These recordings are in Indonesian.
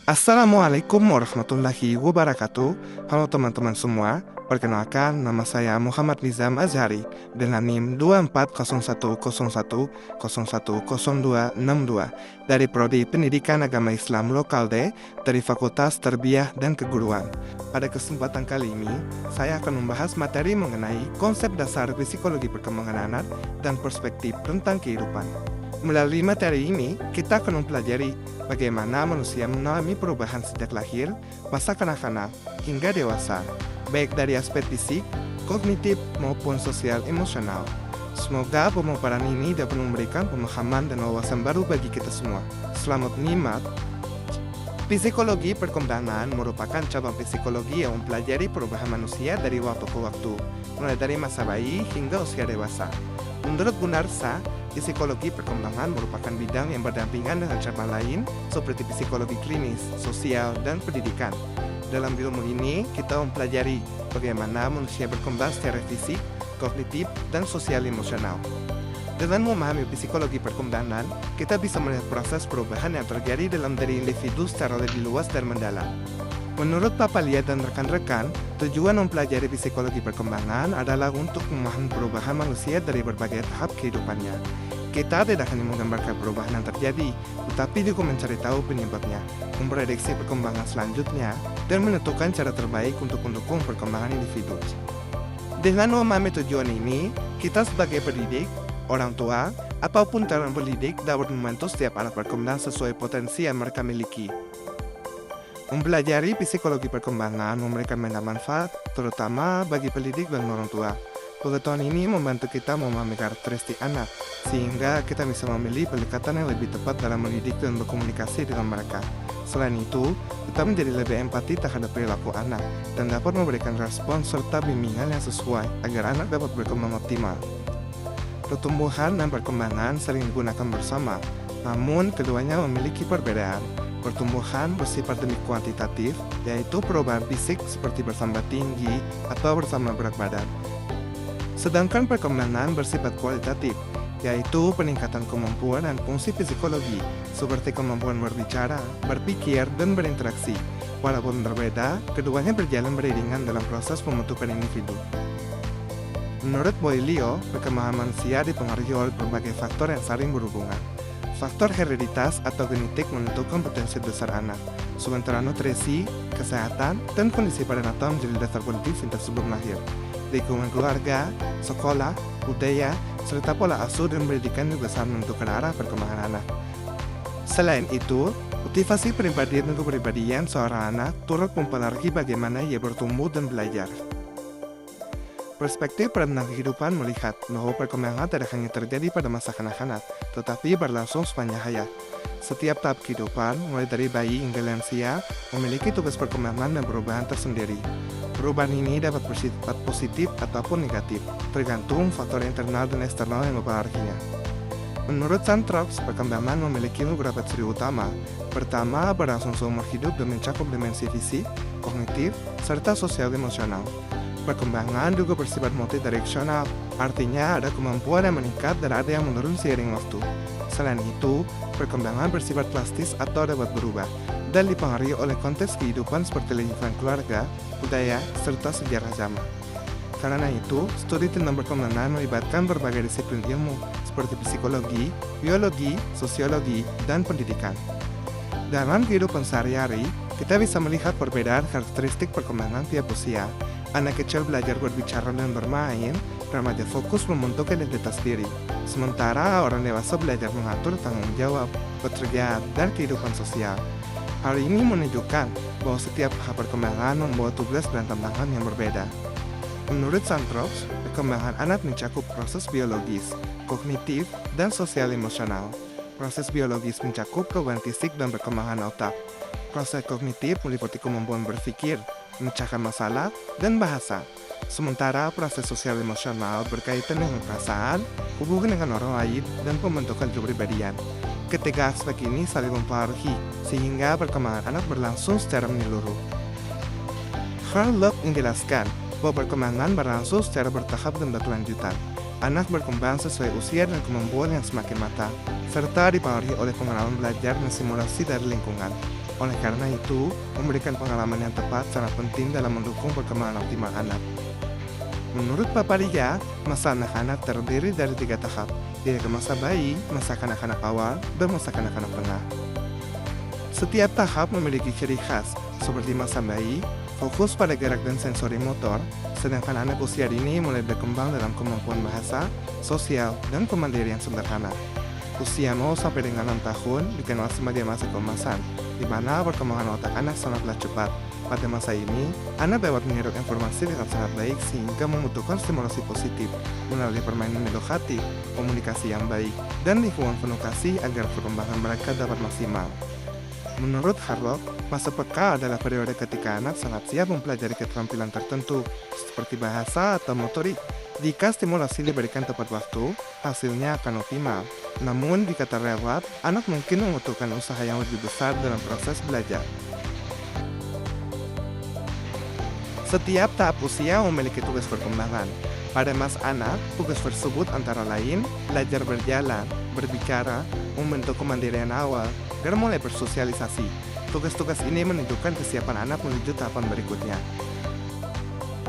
Assalamualaikum warahmatullahi wabarakatuh. Halo teman-teman semua, perkenalkan nama saya Muhammad Nizam Azhari dengan NIM 240101010262 dari Prodi Pendidikan Agama Islam Lokal D dari Fakultas Tarbiyah dan Keguruan. Pada kesempatan kali ini, saya akan membahas materi mengenai konsep dasar psikologi perkembangan anak dan perspektif tentang kehidupan. Melalui materi ini, kita akan mempelajari bagaimana manusia mengalami perubahan sejak lahir, masa kanak-kanak, hingga dewasa, baik dari aspek fisik, kognitif, maupun sosial emosional. Semoga pemaparan ini dapat memberikan pemahaman dan wawasan baru bagi kita semua. Selamat menyimak. Psikologi perkembangan merupakan cabang psikologi yang mempelajari perubahan manusia dari waktu ke waktu, mulai dari masa bayi hingga usia dewasa. Menurut Gunarsa, psikologi perkembangan merupakan bidang yang berdampingan dengan cabang lain seperti psikologi klinis, sosial, dan pendidikan. Dalam ilmu ini, kita mempelajari bagaimana manusia berkembang secara fisik, kognitif, dan sosial emosional. Dengan memahami psikologi perkembangan, kita bisa melihat proses perubahan yang terjadi dalam diri individu secara lebih luas dan mendalam. Menurut Papalia dan rekan-rekan, tujuan mempelajari psikologi perkembangan adalah untuk memahami perubahan manusia dari berbagai tahap kehidupannya. Kita tidak hanya menggambarkan perubahan yang terjadi, tetapi juga mencari tahu penyebabnya, memprediksi perkembangan selanjutnya, dan menentukan cara terbaik untuk mendukung perkembangan individu. Dengan memahami tujuan ini, kita sebagai pendidik, orang tua, ataupun calon pendidik dapat membantu setiap anak berkembang sesuai potensi yang mereka miliki. Mempelajari psikologi perkembangan memberikan banyak manfaat, terutama bagi pendidik dan orang tua. Pengetahuan ini membantu kita memahami karakteristik anak, sehingga kita bisa memilih pendekatan yang lebih tepat dalam mendidik dan berkomunikasi dengan mereka. Selain itu, kita menjadi lebih empati terhadap perilaku anak, dan dapat memberikan respon serta bimbingan yang sesuai agar anak dapat berkembang optimal. Pertumbuhan dan perkembangan sering digunakan bersama, namun keduanya memiliki perbedaan. Pertumbuhan bersifat demi kuantitatif, yaitu perubahan fisik seperti bertambah tinggi atau bertambah berat badan. Sedangkan perkembangan bersifat kualitatif, yaitu peningkatan kemampuan dan fungsi psikologi, seperti kemampuan berbicara, berpikir, dan berinteraksi. Walaupun berbeda, keduanya berjalan beriringan dalam proses pembentukan individu. Menurut Boylio, perkembangan manusia dipengaruhi oleh berbagai faktor yang saling berhubungan. Faktor hereditas atau genetik menentukan potensi besar anak, sementara nutrisi, kesehatan, dan kondisi pada natal menjadi dasar politik sejak sebelum lahir. Lingkungan keluarga, sekolah, budaya, serta pola asuh dan pendidikan juga sangat menentukan arah perkembangan anak. Selain itu, motivasi pribadi dan kepribadian seorang anak turut mempengaruhi bagaimana ia bertumbuh dan belajar. Perspektif tentang kehidupan melihat bahwa perkembangan tidak hanya terjadi pada masa kanak-kanak, tetapi berlangsung sepanjang hayat. Setiap tahap kehidupan, mulai dari bayi hingga lansia, memiliki tugas perkembangan dan perubahan tersendiri. Perubahan ini dapat bersifat positif ataupun negatif, tergantung faktor internal dan eksternal yang mempengaruhinya. Menurut Santrox, perkembangan memiliki beberapa ciri utama. Pertama, berlangsung seumur hidup dan mencakup dimensi fisik, kognitif, serta sosial emosional. Perkembangan juga bersifat multidireksional, artinya ada kemampuan yang meningkat dan ada yang menurun seiring waktu. Selain itu, perkembangan bersifat plastis atau dapat berubah, dan dipengaruhi oleh konteks kehidupan seperti lingkungan keluarga, budaya, serta sejarah zaman. Karena itu, studi tentang perkembangan melibatkan berbagai disiplin ilmu, seperti psikologi, biologi, sosiologi, dan pendidikan. Dalam kehidupan sehari-hari, kita bisa melihat perbedaan karakteristik perkembangan tiap usia. Anak kecil belajar berbicara dan bermain, remaja fokus membentuk identitas diri. Sementara orang dewasa belajar mengatur tanggung jawab, pekerjaan, dan kehidupan sosial. Hal ini menunjukkan bahwa setiap tahap perkembangan membawa tugas dan tantangan yang berbeda. Menurut Santrox, perkembangan anak mencakup proses biologis, kognitif, dan sosial emosional. Proses biologis mencakup perubahan fisik dan perkembangan otak. Proses kognitif meliputi kemampuan berpikir, memecahkan masalah, dan bahasa. Sementara proses sosial emosional berkaitan dengan perasaan, hubungan dengan orang lain, dan pembentukan kepribadian. Ketiga aspek ini saling mempengaruhi, sehingga perkembangan anak berlangsung secara menyeluruh. Karl Locke menjelaskan bahwa perkembangan berlangsung secara bertahap dan berkelanjutan. Anak berkembang sesuai usia dan kemampuan yang semakin matang, serta dipengaruhi oleh pengalaman belajar dan simulasi dari lingkungan. Oleh karena itu, memberikan pengalaman yang tepat sangat penting dalam mendukung perkembangan optimal anak. Menurut Paparia, masa anak-anak terdiri dari 3 tahap, yaitu masa bayi, masa kanak-kanak awal, dan masa kanak-kanak tengah. Setiap tahap memiliki ciri khas, seperti masa bayi, fokus pada gerak dan sensori motor, sedangkan anak usia dini mulai berkembang dalam kemampuan bahasa, sosial, dan kemandirian sederhana. Usia 0 sampai dengan 6 tahun dikenal sebagai masa keemasan, di mana perkembangan otak anak sangatlah cepat. Pada masa ini, anak dapat menghirup informasi dengan sangat baik sehingga membutuhkan stimulasi positif melalui permainan edukatif, komunikasi yang baik, dan lingkungan penuh kasih agar perkembangan mereka dapat maksimal. Menurut Harlock, masa peka adalah periode ketika anak sangat siap mempelajari keterampilan tertentu, seperti bahasa atau motorik. Jika stimulasi diberikan tepat waktu, hasilnya akan optimal. Namun, jika terlewat, anak mungkin membutuhkan usaha yang lebih besar dalam proses belajar. Setiap tahap usia memiliki tugas perkembangan. Pada masa anak, tugas tersebut antara lain belajar berjalan, berbicara, membentuk kemandirian awal, dan mulai bersosialisasi. Tugas-tugas ini menunjukkan kesiapan anak menuju tahapan berikutnya.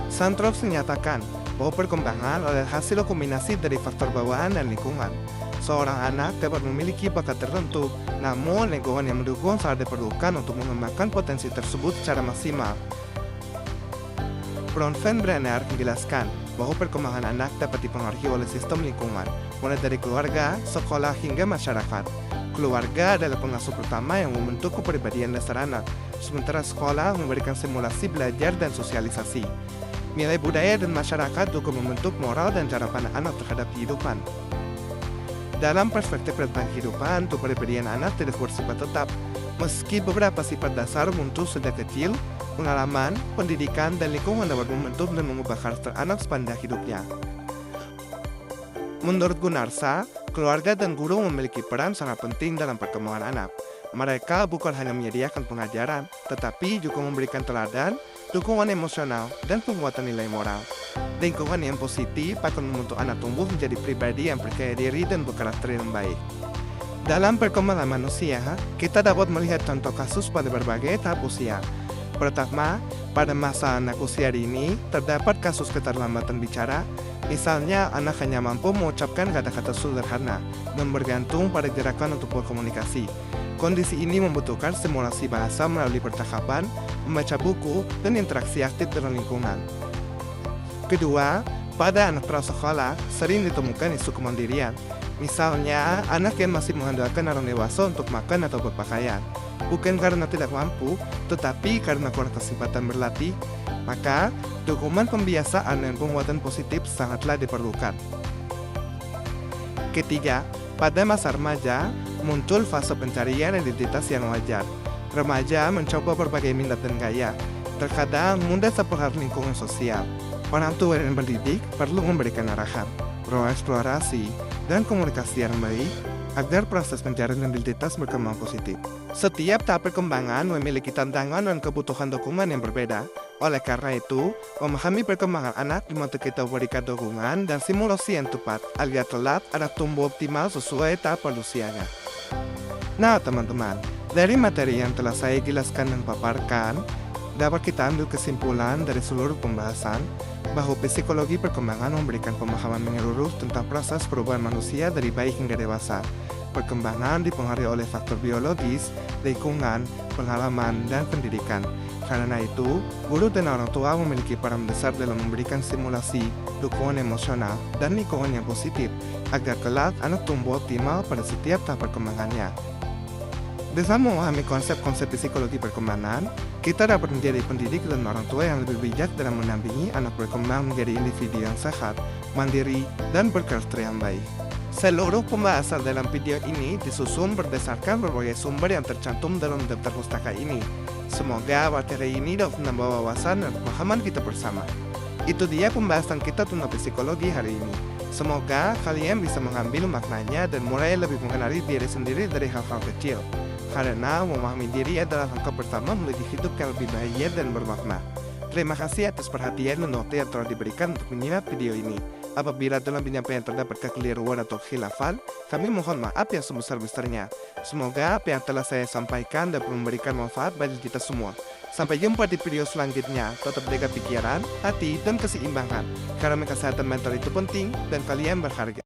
Sandroff menyatakan bahwa perkembangan adalah hasil kombinasi dari faktor bawaan dan lingkungan. Seorang anak dapat memiliki bakat tertentu, namun lingkungan yang mendukung sangat diperlukan untuk mengembangkan potensi tersebut secara maksimal. Bronfenbrenner menjelaskan bahwa perkembangan anak dapat dipengaruhi oleh sistem lingkungan, mulai dari keluarga, sekolah, hingga masyarakat. Keluarga adalah pengasuh pertama yang membentuk kepribadian dasar anak, sementara sekolah memberikan simulasi belajar dan sosialisasi. Nilai budaya dan masyarakat juga membentuk moral dan cara pandang anak terhadap kehidupan. Dalam perspektif tentang kehidupan, kepribadian anak tidak bersifat tetap. Meski beberapa sifat dasar muncul sejak kecil, pengalaman, pendidikan, dan lingkungan dapat membentuk dan mengubah karakter anak sepanjang hidupnya. Menurut Gunarsa, keluarga dan guru memiliki peran sangat penting dalam perkembangan anak. Mereka bukan hanya menyediakan pengajaran, tetapi juga memberikan teladan, dukungan emosional, dan penguatan nilai moral. Lingkungan yang positif akan membentuk anak tumbuh menjadi pribadi yang percaya diri dan berkarakter yang baik. Dalam perkembangan manusia, kita dapat melihat contoh kasus pada berbagai tahap usia. Pertama, pada masa anak usia dini, terdapat kasus keterlambatan bicara. Misalnya, anak hanya mampu mengucapkan kata-kata sederhana dan bergantung pada gerakan untuk berkomunikasi. Kondisi ini membutuhkan stimulasi bahasa melalui percakapan, membaca buku, dan interaksi aktif dengan lingkungan. Kedua, pada anak prasekolah, sering ditemukan isu kemandirian. Misalnya, anak yang masih mengandalkan orang dewasa untuk makan atau berpakaian, bukan karena tidak mampu, tetapi karena kurang kesempatan berlatih. Maka, dukungan pembiasaan dan penguatan positif sangatlah diperlukan. Ketiga, pada masa remaja, muncul fase pencarian identitas yang wajar. Remaja mencoba berbagai minat dan gaya, terkadang mudah terpengaruh lingkungan sosial. Orang tua dan pendidik perlu memberikan arahan, ruang eksplorasi, dan komunikasi yang baik agar proses pencarian identitas berkembang positif. Setiap tahap perkembangan memiliki tantangan dan kebutuhan dukungan yang berbeda. Oleh karena itu, memahami perkembangan anak dibantu kita berikan dukungan dan simulasi yang tepat agar kelak anak tumbuh optimal sesuai tahap usianya. Nah teman-teman, dari materi yang telah saya jelaskan dan paparkan, dapat kita ambil kesimpulan dari seluruh pembahasan bahwa psikologi perkembangan memberikan pemahaman menyeluruh tentang proses perubahan manusia dari bayi hingga dewasa. Perkembangan dipengaruhi oleh faktor biologis, lingkungan, pengalaman, dan pendidikan. Karena itu, guru dan orang tua memiliki peran besar dalam memberikan stimulasi, dukungan emosional, dan lingkungan yang positif agar kelak anak tumbuh optimal pada setiap tahap perkembangannya. Dengan memahami konsep-konsep psikologi perkembangan, kita dapat menjadi pendidik dan orang tua yang lebih bijak dalam mendampingi anak berkembang menjadi individu yang sehat, mandiri, dan berkarakter yang baik. Seluruh pembahasan dalam video ini disusun berdasarkan berbagai sumber yang tercantum dalam daftar pustaka ini. Semoga materi ini dapat menambah wawasan dan pemahaman kita bersama. Itu dia pembahasan kita tentang psikologi hari ini. Semoga kalian bisa mengambil maknanya dan mulai lebih mengenali diri sendiri dari hal-hal kecil. Karena memahami diri adalah langkah pertama menuju hidup yang lebih bahagia dan bermakna. Terima kasih atas perhatian dan waktu yang telah diberikan untuk menyimak video ini. Apabila dalam penyampaian terdapat kekeliruan atau khilafan, kami mohon maaf yang sebesar-besarnya. Semoga apa yang telah saya sampaikan dapat memberikan manfaat bagi kita semua. Sampai jumpa di video selanjutnya. Tetap jaga pikiran, hati, dan keseimbangan. Karena kesehatan mental itu penting dan kalian berharga.